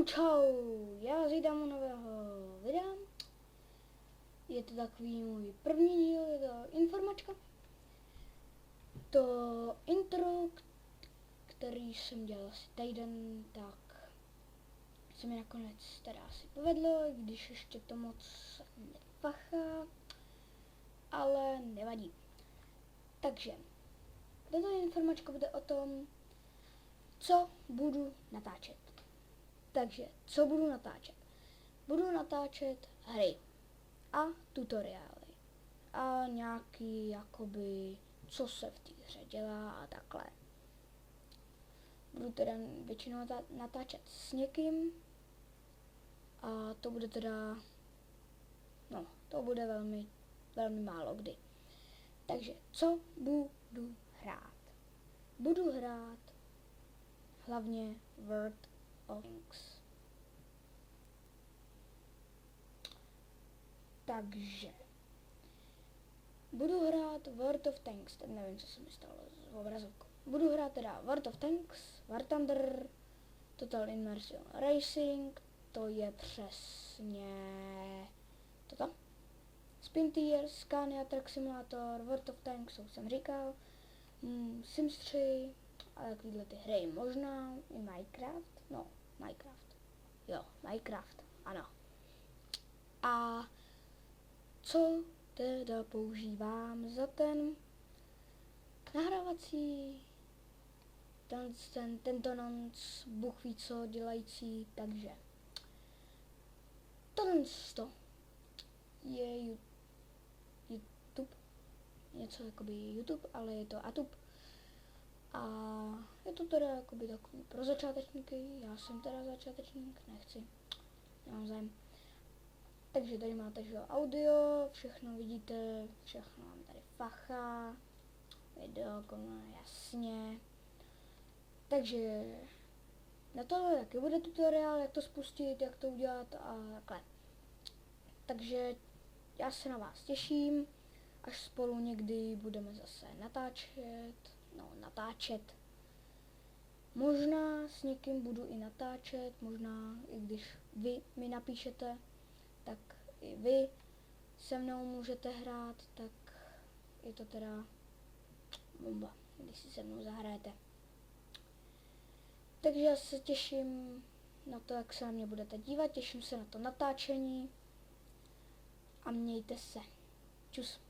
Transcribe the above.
Čau, já vás vítám u nového videa. Je to takový můj první díl, je to informačka. To intro, který jsem dělal asi týden, tak se mi nakonec teda asi povedlo, i když ještě to moc nepachá, ale nevadí. Takže, tato informačka bude o tom, co budu natáčet. Takže, co budu natáčet? Budu natáčet hry a tutoriály a nějaký jakoby, co se v té hře dělá a takhle. Budu teda většinou natáčet s někým a to bude teda, no, to bude velmi, velmi málo kdy. Takže, co budu hrát? Budu hrát hlavně World of Tanks. Takže budu hrát World of Tanks, teď nevím, co se mi stalo z obrazovkou. Budu hrát teda World of Tanks, War Thunder, Total Immersion Racing, to je přesně toto. Spin Tier, Scania Truck Simulator, World of Tanks, to jsem říkal, Sims 3 a takovýhle ty hry, možná i Minecraft, no, Minecraft, ano. A co teda používám za ten nahrávací tento nonc, Bůh ví co dělající, takže tohle je YouTube, něco jakoby YouTube, ale je to ATUB a je to teda jakoby takový pro začátečníky, já jsem teda začátečník, nemám zájem. Takže tady máte že audio, všechno vidíte, všechno mám tady facha, video, jasně. Takže na to, jaký bude tutoriál, jak to spustit, jak to udělat a takhle. Takže já se na vás těším, až spolu někdy budeme zase natáčet. Možná s někým budu i natáčet, možná i když vy mi napíšete, tak i vy se mnou můžete hrát, tak je to teda bomba, když si se mnou zahrajete. Takže já se těším na to, jak se na mě budete dívat, těším se na to natáčení a mějte se. Čus.